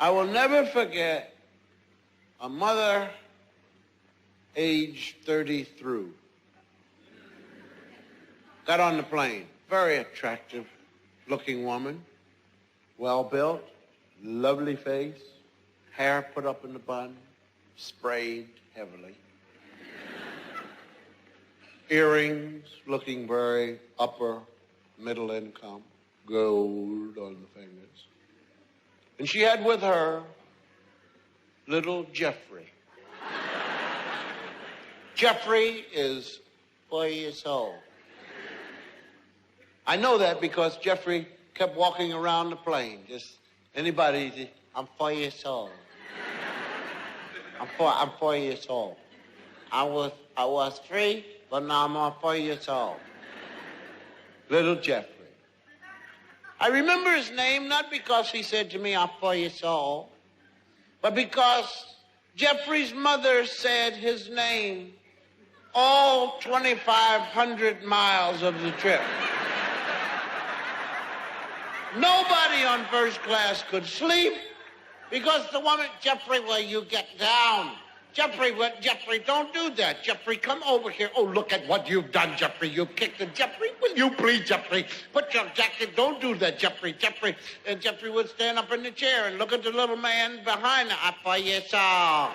I will never forget a mother age 30 through. Got on the plane. Very attractive looking woman. Well-built, lovely face, hair put up in the bun, sprayed heavily. Earrings, looking very upper middle income, gold on the fingers. And she had with her little Jeffrey. Jeffrey is 4 years old. I know that because Jeffrey kept walking around the plane. Just anybody, I'm 4 years old. I'm 4 years old. I was 3, but now I'm 4 years old. Little Jeffrey. I remember his name not because he said to me, I'm 4 years old, but because Jeffrey's mother said his name all 2,500 miles of the trip. Nobody on first class could sleep because the woman, Jeffrey, will you get down? Jeffrey, don't do that. Jeffrey, come over here. Oh, look at what you've done, Jeffrey. You kicked the Jeffrey. Will you please, Jeffrey? Put your jacket. Don't do that, Jeffrey. And Jeffrey would stand up in the chair and look at the little man behind her. I for you saw.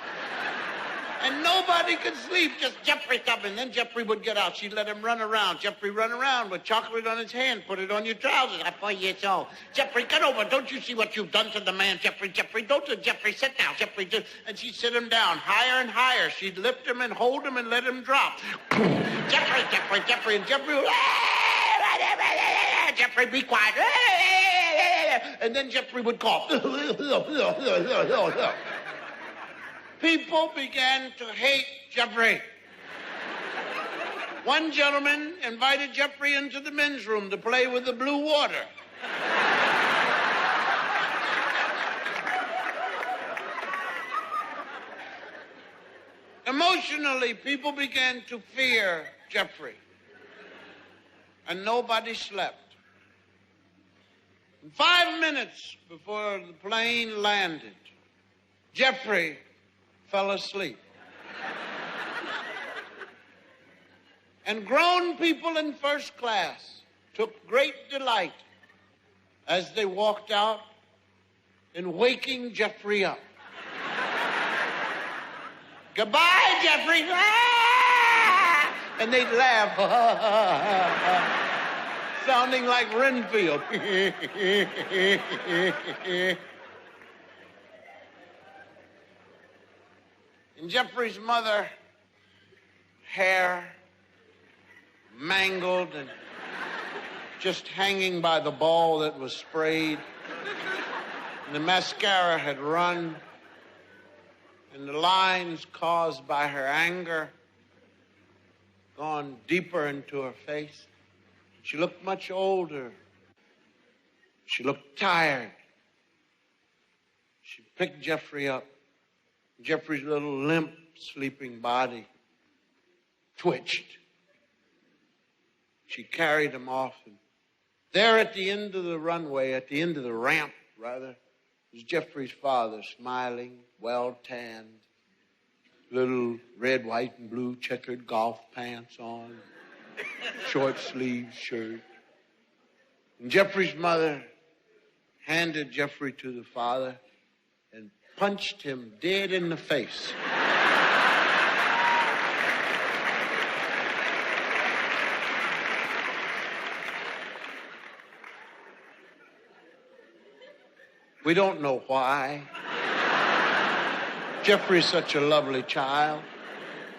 And nobody could sleep, just Jeffrey coming. Then Jeffrey would get out. She'd let him run around. Jeffrey run around with chocolate on his hand. Put it on your trousers. I 4 years old. Jeffrey, get over. Don't you see what you've done to the man, Jeffrey? Don't do Jeffrey, sit down, Jeffrey. And she'd sit him down higher and higher. She'd lift him and hold him and let him drop. Jeffrey. And Jeffrey would, Jeffrey, be quiet. And then Jeffrey would cough. People began to hate Jeffrey. One gentleman invited Jeffrey into the men's room to play with the blue water. Emotionally, people began to fear Jeffrey. And nobody slept. And 5 minutes before the plane landed, Jeffrey fell asleep. And grown people in first class took great delight as they walked out in waking Jeffrey up. Goodbye, Jeffrey. Ah! And they'd laugh, sounding like Renfield. And Jeffrey's mother, hair mangled and just hanging by the ball that was sprayed. And the mascara had run. And the lines caused by her anger gone deeper into her face. She looked much older. She looked tired. She picked Jeffrey up. Jeffrey's little limp, sleeping body twitched. She carried him off. And there at the end of the runway, at the end of the ramp, rather, was Jeffrey's father, smiling, well-tanned, little red, white, and blue checkered golf pants on, short-sleeved shirt. And Jeffrey's mother handed Jeffrey to the father and punched him dead in the face. We don't know why. Jeffrey's such a lovely child.